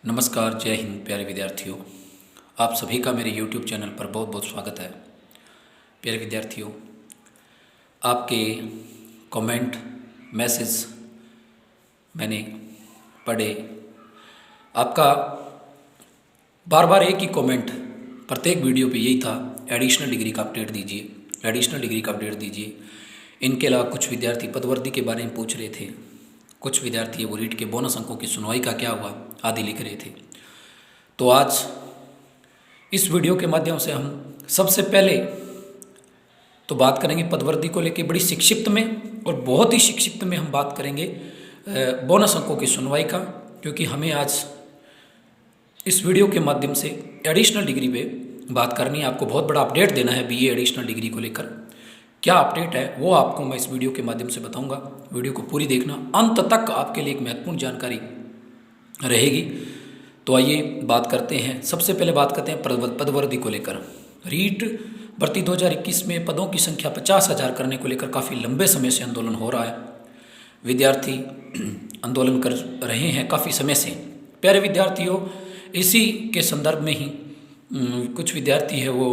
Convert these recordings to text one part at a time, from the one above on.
नमस्कार, जय हिंद प्यारे विद्यार्थियों। आप सभी का मेरे YouTube चैनल पर बहुत बहुत स्वागत है। प्यारे विद्यार्थियों, आपके कमेंट मैसेज मैंने पढ़े। आपका बार बार एक ही कमेंट प्रत्येक वीडियो पे यही था, एडिशनल डिग्री का अपडेट दीजिए, एडिशनल डिग्री का अपडेट दीजिए। इनके अलावा कुछ विद्यार्थी पदवर्दी के बारे में पूछ रहे थे, कुछ विद्यार्थी वो रीट के बोनस अंकों की सुनवाई का क्या हुआ आदि लिख रहे थे। तो आज इस वीडियो के माध्यम से हम सबसे पहले तो बात करेंगे पदवर्दी को लेकर बड़ी संक्षिप्त में, और बहुत ही संक्षिप्त में हम बात करेंगे बोनस अंकों की सुनवाई का, क्योंकि हमें आज इस वीडियो के माध्यम से एडिशनल डिग्री पे बात करनी है। आपको बहुत बड़ा अपडेट देना है बीए एडिशनल डिग्री को लेकर। क्या अपडेट है वो आपको मैं इस वीडियो के माध्यम से बताऊंगा। वीडियो को पूरी देखना, अंत तक आपके लिए एक महत्वपूर्ण जानकारी रहेगी। तो आइए बात करते हैं। सबसे पहले बात करते हैं पदवर्दी को लेकर। रीट भर्ती 2021 में पदों की संख्या 50,000 करने को लेकर काफ़ी लंबे समय से आंदोलन हो रहा है। विद्यार्थी आंदोलन कर रहे हैं काफ़ी समय से। प्यारे विद्यार्थियों, इसी के संदर्भ में ही कुछ विद्यार्थी है वो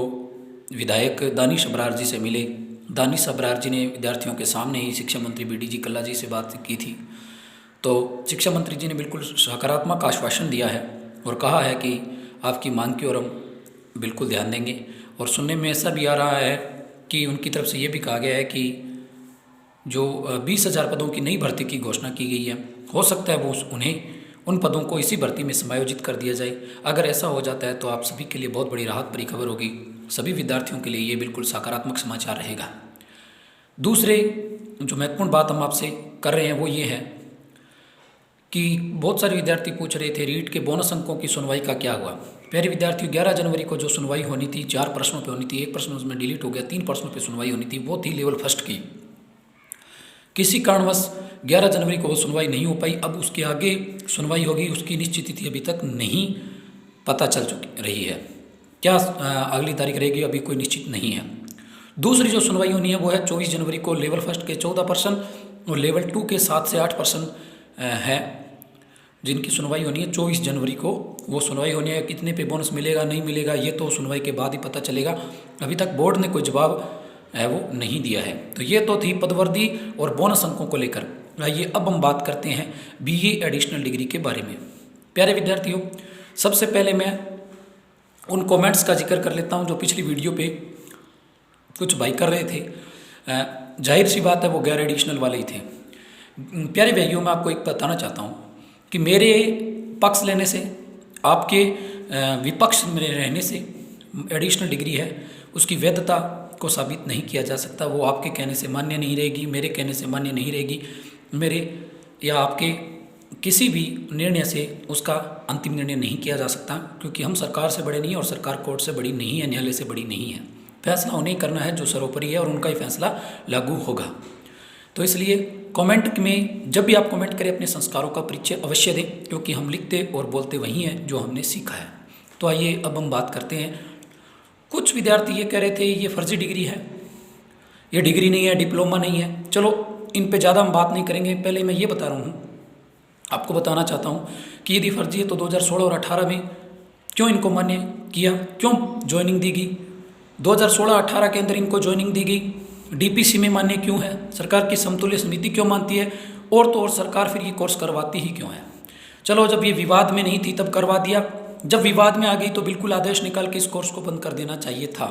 विधायक दानिश अबरार जी से मिले। दानिश अबरार जी ने विद्यार्थियों के सामने ही शिक्षा मंत्री बीडी जी कल्ला जी से बात की थी। तो शिक्षा मंत्री जी ने बिल्कुल सकारात्मक आश्वासन दिया है और कहा है कि आपकी मांग की ओर हम बिल्कुल ध्यान देंगे। और सुनने में ऐसा भी आ रहा है कि उनकी तरफ से ये भी कहा गया है कि जो 20,000 पदों की नई भर्ती की घोषणा की गई है, हो सकता है वो उन्हें उन पदों को इसी भर्ती में समायोजित कर दिया जाए। अगर ऐसा हो जाता है तो आप सभी के लिए बहुत बड़ी राहत भरी खबर होगी। सभी विद्यार्थियों के लिए ये बिल्कुल सकारात्मक समाचार रहेगा। दूसरे जो महत्वपूर्ण बात हम आपसे कर रहे हैं वो ये है कि बहुत सारे विद्यार्थी पूछ रहे थे रीट के बोनस अंकों की सुनवाई का क्या हुआ। प्यारे विद्यार्थियों, 11 जनवरी को जो सुनवाई होनी थी 4 प्रश्नों पे होनी थी, एक प्रश्न उसमें डिलीट हो गया, 3 प्रश्नों पे सुनवाई होनी थी, वो थी लेवल फर्स्ट की। किसी कारणवश 11 जनवरी को वो सुनवाई नहीं हो पाई। अब उसके आगे सुनवाई होगी, उसकी निश्चित तिथि अभी तक नहीं पता चल चुकी रही है। क्या अगली तारीख रहेगी अभी कोई निश्चित नहीं है। दूसरी जो सुनवाई होनी है वो है 24 जनवरी को लेवल फर्स्ट के 14% और लेवल 2 के 7 से 8% है जिनकी सुनवाई होनी है। 24 जनवरी को वो सुनवाई होनी है। कितने पे बोनस मिलेगा नहीं मिलेगा ये तो सुनवाई के बाद ही पता चलेगा। अभी तक बोर्ड ने कोई जवाब है वो नहीं दिया है। तो ये तो थी पदवर्दी और बोनस अंकों को लेकर। आइए अब हम बात करते हैं बीए एडिशनल डिग्री के बारे में। प्यारे विद्यार्थियों, सबसे पहले मैं उन कमेंट्स का जिक्र कर लेता हूं जो पिछली वीडियो पे कुछ भाई कर रहे थे। जाहिर सी बात है वो गैर एडिशनल वाले ही थे। प्यारे भाइयों, मैं आपको एक बताना चाहता हूँ कि मेरे पक्ष लेने से, आपके विपक्ष में रहने से एडिशनल डिग्री है उसकी वैधता को साबित नहीं किया जा सकता। वो आपके कहने से मान्य नहीं रहेगी, मेरे कहने से मान्य नहीं रहेगी। मेरे या आपके किसी भी निर्णय से उसका अंतिम निर्णय नहीं किया जा सकता, क्योंकि हम सरकार से बड़े नहीं हैं और सरकार कोर्ट से बड़ी नहीं है, न्यायालय से बड़ी नहीं है। फैसला उन्हें करना है जो सर्वोपरि है और उनका ही फैसला लागू होगा। तो इसलिए कमेंट में जब भी आप कमेंट करें अपने संस्कारों का परिचय अवश्य दें, क्योंकि हम लिखते और बोलते वही हैं जो हमने सीखा है। तो आइए अब हम बात करते हैं। कुछ विद्यार्थी ये कह रहे थे ये फर्जी डिग्री है, ये डिग्री नहीं है, डिप्लोमा नहीं है। चलो इन पे ज़्यादा हम बात नहीं करेंगे। पहले मैं ये बता रहा हूँ, आपको बताना चाहता हूँ कि यदि फर्जी है तो 2016 और 18 में क्यों इनको मान्य किया, क्यों ज्वाइनिंग दी गई। 2016-18 के अंदर इनको ज्वाइनिंग दी गई, डीपीसी में मान्य क्यों है, सरकार की समतुल्य समिति क्यों मानती है, और तो और सरकार फिर ये कोर्स करवाती ही क्यों है। चलो जब ये विवाद में नहीं थी तब करवा दिया, जब विवाद में आ गई तो बिल्कुल आदेश निकाल के इस कोर्स को बंद कर देना चाहिए था।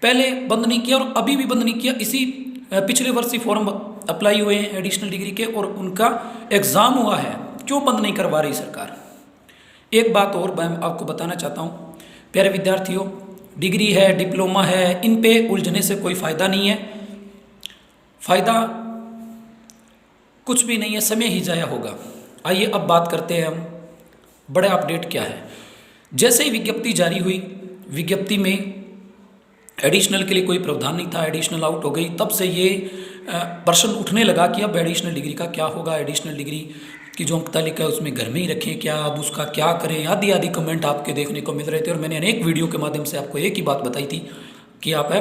पहले बंद नहीं किया और अभी भी बंद नहीं किया। इसी पिछले वर्ष ही फॉर्म अप्लाई हुए हैं एडिशनल डिग्री के और उनका एग्ज़ाम हुआ है, क्यों बंद नहीं करवा रही सरकार। एक बात और मैं आपको बताना चाहता हूँ प्यारे विद्यार्थियों, डिग्री है, डिप्लोमा है, इन पे उलझने से कोई फ़ायदा नहीं है। फ़ायदा कुछ भी नहीं है, समय ही जाया होगा। आइए अब बात करते हैं हम बड़ा अपडेट क्या है। जैसे ही विज्ञप्ति जारी हुई, विज्ञप्ति में एडिशनल के लिए कोई प्रावधान नहीं था, एडिशनल आउट हो गई, तब से ये प्रश्न उठने लगा कि अब एडिशनल डिग्री का क्या होगा, एडिशनल डिग्री की जो अंक तालिका है उसमें घर में ही रखें क्या, अब उसका क्या करें, आदि कमेंट आपके देखने को मिल रहे थे। और मैंने अनेक वीडियो के माध्यम से आपको एक ही बात बताई थी कि आप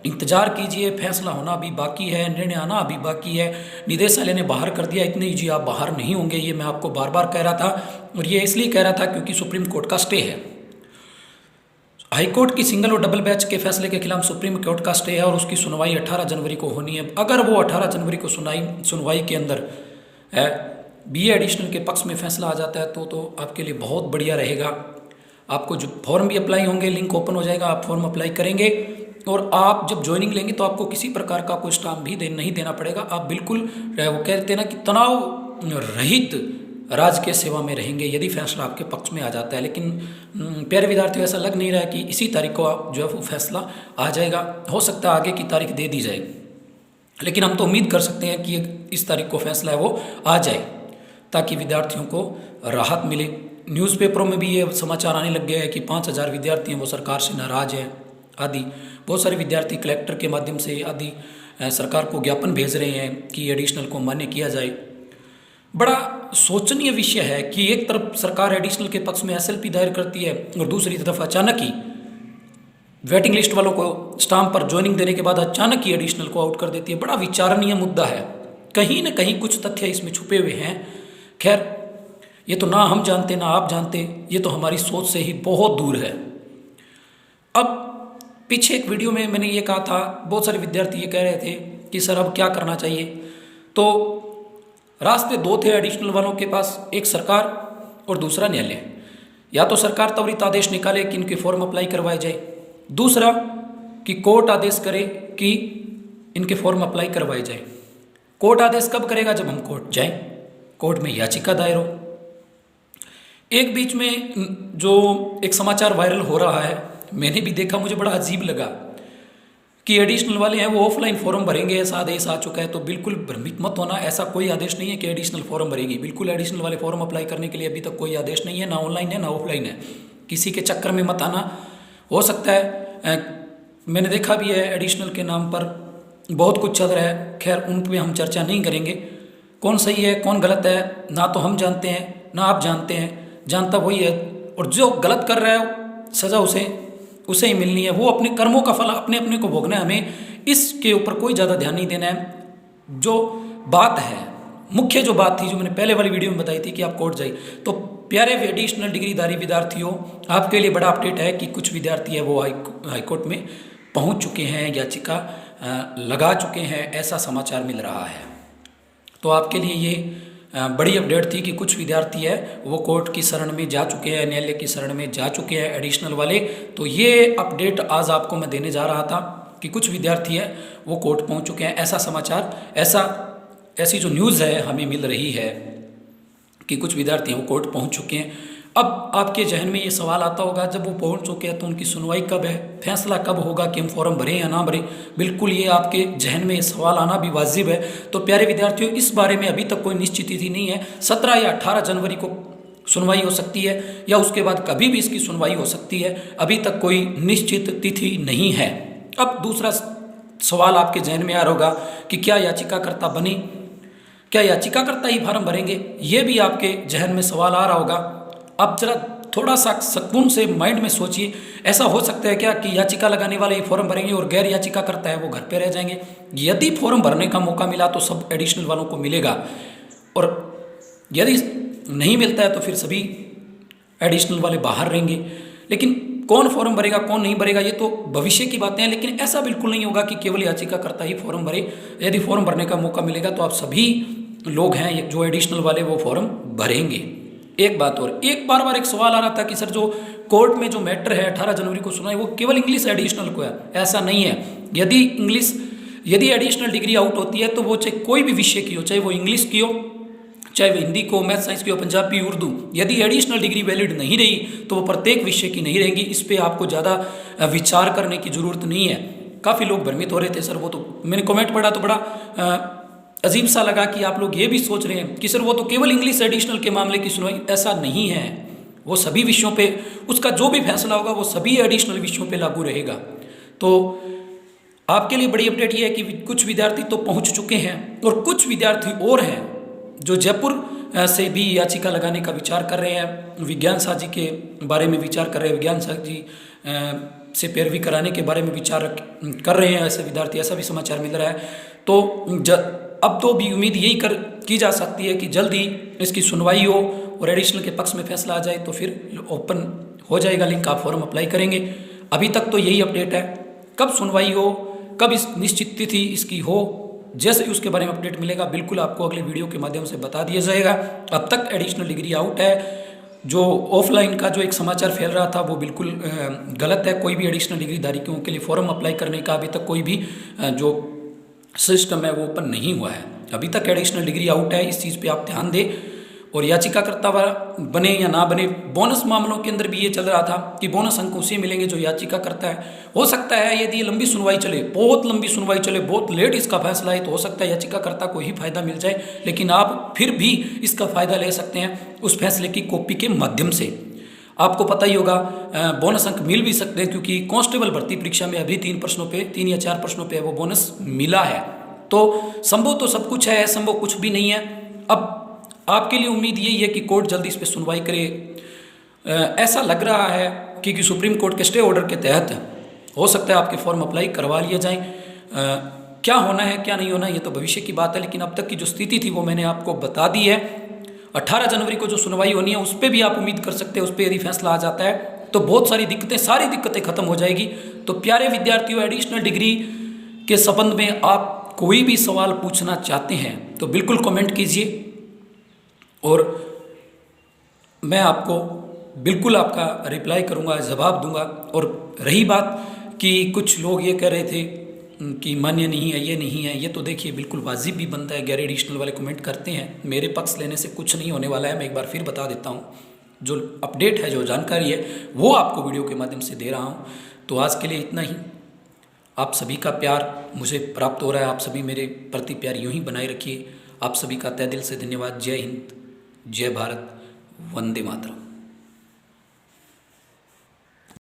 इंतज़ार कीजिए, फैसला होना अभी बाकी है, निर्णय आना अभी बाकी है। निदेशालय ने बाहर कर दिया, इतने जी आप बाहर नहीं होंगे, ये मैं आपको बार बार कह रहा था। और ये इसलिए कह रहा था क्योंकि सुप्रीम कोर्ट का स्टे है। हाईकोर्ट की सिंगल और डबल बेंच के फैसले के खिलाफ सुप्रीम कोर्ट का स्टे है और उसकी सुनवाई 18 जनवरी को होनी है। अगर वो 18 जनवरी को सुनवाई के अंदर बीए एडिशनल के पक्ष में फैसला आ जाता है तो आपके लिए बहुत बढ़िया रहेगा। आपको जो फॉर्म भी अप्लाई होंगे, लिंक ओपन हो जाएगा, आप फॉर्म अप्लाई करेंगे और आप जब ज्वाइनिंग लेंगे तो आपको किसी प्रकार का कोई स्टाम्प भी नहीं देना पड़ेगा। आप बिल्कुल वो कहते हैं ना कि तनाव रहित राजकीय सेवा में रहेंगे यदि फैसला आपके पक्ष में आ जाता है। लेकिन प्यारे विद्यार्थियों, ऐसा लग नहीं रहा है कि इसी तारीख को जो है वो फैसला आ जाएगा। हो सकता है आगे की तारीख दे दी जाए, लेकिन हम तो उम्मीद कर सकते हैं कि इस तारीख को फैसला है वो आ जाए ताकि विद्यार्थियों को राहत मिले। न्यूज़पेपरों में भी ये समाचार आने लग गया है कि 5000 विद्यार्थी हैं वो सरकार से नाराज़ हैं आदि। बहुत सारे विद्यार्थी कलेक्टर के माध्यम से आदि सरकार को ज्ञापन भेज रहे हैं कि एडिशनल को मान्य किया जाए। बड़ा सोचनीय विषय है कि एक तरफ सरकार एडिशनल के पक्ष में एसएलपी दायर करती है और दूसरी तरफ अचानक ही वेटिंग लिस्ट वालों को स्टाम्प पर ज्वाइनिंग देने के बाद अचानक ही एडिशनल को आउट कर देती है। बड़ा विचारणीय मुद्दा है, कहीं ना कहीं कुछ तथ्य इसमें छुपे हुए हैं। खैर, ये तो ना हम जानते ना आप जानते, ये तो हमारी सोच से ही बहुत दूर है। अब पीछे एक वीडियो में मैंने ये कहा था, बहुत सारे विद्यार्थी ये कह रहे थे कि सर अब क्या करना चाहिए। तो रास्ते दो थे एडिशनल वालों के पास, एक सरकार और दूसरा न्यायालय। या तो सरकार त्वरित आदेश निकाले कि इनके फॉर्म अप्लाई करवाए जाए, दूसरा कि कोर्ट आदेश करे कि इनके फॉर्म अप्लाई करवाए जाए। कोर्ट आदेश कब करेगा? जब हम कोर्ट जाएं, कोर्ट में याचिका दायर हो। एक बीच में जो एक समाचार वायरल हो रहा है, मैंने भी देखा, मुझे बड़ा अजीब लगा कि एडिशनल वाले हैं वो ऑफलाइन फॉर्म भरेंगे, ऐसा आदेश आ चुका है। तो बिल्कुल भ्रमित मत होना, ऐसा कोई आदेश नहीं है कि एडिशनल फॉर्म भरेगी। बिल्कुल एडिशनल वाले फॉर्म अप्लाई करने के लिए अभी तक कोई आदेश नहीं है, ना ऑनलाइन है ना ऑफलाइन है। किसी के चक्कर में मत आना। हो सकता है मैंने देखा भी है एडिशनल के नाम पर बहुत कुछ चल रहा है। खैर, उन पर हम चर्चा नहीं करेंगे। कौन सही है कौन गलत है ना तो हम जानते हैं ना आप जानते हैं, जानता वही है। और जो गलत कर रहा है सज़ा उसे ही मिलनी है। वो अपने कर्मों का फल अपने अपने को भोगना है। हमें इसके ऊपर कोई ज़्यादा ध्यान नहीं देना है। जो बात है, मुख्य जो बात थी, जो मैंने पहले वाली वीडियो में बताई थी कि आप कोर्ट जाइए। तो प्यारे एडिशनल डिग्रीधारी विद्यार्थियों, आपके लिए बड़ा अपडेट है कि कुछ विद्यार्थी है वो हाईकोर्ट में पहुंच चुके हैं, याचिका लगा चुके हैं, ऐसा समाचार मिल रहा है। तो आपके लिए ये बड़ी अपडेट थी कि कुछ विद्यार्थी है वो कोर्ट की शरण में जा चुके हैं, न्यायालय की शरण में जा चुके हैं एडिशनल वाले। तो ये अपडेट आज आपको मैं देने जा रहा था कि कुछ विद्यार्थी है वो कोर्ट पहुंच चुके हैं। ऐसा समाचार, ऐसी जो न्यूज़ है हमें मिल रही है कि कुछ विद्यार्थी हैं वो कोर्ट पहुंच चुके हैं। अब आपके जहन में ये सवाल आता होगा, जब वो पहुंच चुके हैं तो उनकी सुनवाई कब है, फैसला कब होगा कि हम फॉर्म भरें या ना भरें। बिल्कुल ये आपके जहन में ये सवाल आना भी वाजिब है। तो प्यारे विद्यार्थियों, इस बारे में अभी तक कोई निश्चित तिथि नहीं है। 17 या 18 जनवरी को सुनवाई हो सकती है या उसके बाद कभी भी इसकी सुनवाई हो सकती है। अभी तक कोई निश्चित तिथि नहीं है। अब दूसरा सवाल आपके जहन में आ रहा होगा कि क्या याचिकाकर्ता बने, क्या याचिकाकर्ता ही फार्म भरेंगे, ये भी आपके जहन में सवाल आ रहा होगा। अब जरा थोड़ा सा सुकून से माइंड में सोचिए, ऐसा हो सकता है क्या कि याचिका लगाने वाले ही फॉर्म भरेंगे और गैर याचिका करता है वो घर पे रह जाएंगे? यदि फॉर्म भरने का मौका मिला तो सब एडिशनल वालों को मिलेगा, और यदि नहीं मिलता है तो फिर सभी एडिशनल वाले बाहर रहेंगे। लेकिन कौन फॉर्म भरेगा कौन नहीं भरेगा ये तो भविष्य की बातें हैं। लेकिन ऐसा बिल्कुल नहीं होगा कि केवल याचिकाकर्ता ही फॉर्म भरे। यदि फॉर्म भरने का मौका मिलेगा तो आप सभी लोग हैं जो एडिशनल वाले वो फॉर्म भरेंगे। एक बात और, एक बार एक सवाल आ रहा था कि सर जो कोर्ट में जो मैटर है 18 जनवरी को सुना है वो केवल इंग्लिश एडिशनल को है। ऐसा नहीं है। यदि एडिशनल डिग्री आउट होती है तो वो चाहे कोई भी विषय की हो, चाहे वो इंग्लिश की हो, चाहे वो हिंदी को, मैथ साइंस की हो, पंजाबी, उर्दू, यदि एडिशनल डिग्री वैलिड नहीं रही तो वो प्रत्येक विषय की नहीं रहेंगी। इस पर आपको ज़्यादा विचार करने की ज़रूरत नहीं है। काफ़ी लोग भ्रमित हो रहे थे सर, वो तो मैंने कमेंट पढ़ा तो बड़ा अजीब सा लगा कि आप लोग ये भी सोच रहे हैं कि सर वो तो केवल इंग्लिश एडिशनल के मामले की सुनवाई। ऐसा नहीं है। वो सभी विषयों पे उसका जो भी फैसला होगा वो सभी एडिशनल विषयों पे लागू रहेगा। तो आपके लिए बड़ी अपडेट ये है कि कुछ विद्यार्थी तो पहुंच चुके हैं और कुछ विद्यार्थी और हैं जो जयपुर से भी याचिका लगाने का विचार कर रहे हैं। विज्ञान साझी के बारे में विचार कर रहे हैं। विज्ञान साझी से पैरवी कराने के बारे में विचार कर रहे हैं ऐसे विद्यार्थी, ऐसा भी समाचार मिल रहा है। तो अब तो भी उम्मीद यही की जा सकती है कि जल्द ही इसकी सुनवाई हो और एडिशनल के पक्ष में फैसला आ जाए तो फिर ओपन हो जाएगा लिंक, आप फॉर्म अप्लाई करेंगे। अभी तक तो यही अपडेट है, कब सुनवाई हो, कब इस निश्चित तिथि इसकी हो, जैसे ही उसके बारे में अपडेट मिलेगा बिल्कुल आपको अगले वीडियो के माध्यम से बता दिया जाएगा। अब तक एडिशनल डिग्री आउट है। जो ऑफलाइन का जो एक समाचार फैल रहा था वो बिल्कुल गलत है। कोई भी एडिशनल डिग्री धारकों के लिए फॉर्म अप्लाई करने का अभी तक कोई भी जो सिस्टम है वो ओपन नहीं हुआ है। अभी तक एडिशनल डिग्री आउट है, इस चीज़ पे आप ध्यान दें। और याचिकाकर्ता बने या ना बने, बोनस मामलों के अंदर भी ये चल रहा था कि बोनस अंक उसे मिलेंगे जो याचिका करता है। हो सकता है यदि ये लंबी सुनवाई चले, बहुत लंबी सुनवाई चले, बहुत लेट इसका फैसला है, तो हो सकता है याचिकाकर्ता को ही फायदा मिल जाए, लेकिन आप फिर भी इसका फायदा ले सकते हैं उस फैसले की कॉपी के माध्यम से। आपको पता ही होगा बोनस अंक मिल भी सकते हैं क्योंकि कांस्टेबल भर्ती परीक्षा में अभी 3 या 4 प्रश्नों पे वो बोनस मिला है। तो संभव तो सब कुछ है, असंभव कुछ भी नहीं है। अब आपके लिए उम्मीद यही है कि कोर्ट जल्दी इस पर सुनवाई करे। ऐसा लग रहा है कि सुप्रीम कोर्ट के स्टे ऑर्डर के तहत हो सकता है आपके फॉर्म अप्लाई करवा लिए जाएं। क्या होना है क्या नहीं होना ये तो भविष्य की बात है, लेकिन अब तक की जो स्थिति थी वो मैंने आपको बता दी है। 18 जनवरी को जो सुनवाई होनी है उस पर भी आप उम्मीद कर सकते हैं, उस पर यदि फैसला आ जाता है तो बहुत सारी दिक्कतें खत्म हो जाएगी। तो प्यारे विद्यार्थियों, एडिशनल डिग्री के संबंध में आप कोई भी सवाल पूछना चाहते हैं तो बिल्कुल कमेंट कीजिए और मैं आपको बिल्कुल आपका रिप्लाई करूंगा, जवाब दूंगा। और रही बात कि कुछ लोग ये कह रहे थे कि मान्य नहीं है, ये नहीं है, ये तो देखिए बिल्कुल वाजिब भी बनता है। गैर एडिशनल वाले कमेंट करते हैं, मेरे पक्ष लेने से कुछ नहीं होने वाला है। मैं एक बार फिर बता देता हूँ, जो अपडेट है, जो जानकारी है वो आपको वीडियो के माध्यम से दे रहा हूँ। तो आज के लिए इतना ही। आप सभी का प्यार मुझे प्राप्त हो रहा है, आप सभी मेरे प्रति प्यार यूँ ही बनाए रखिए। आप सभी का तहे दिल से धन्यवाद। जय हिंद, जय भारत, वंदे मातरम।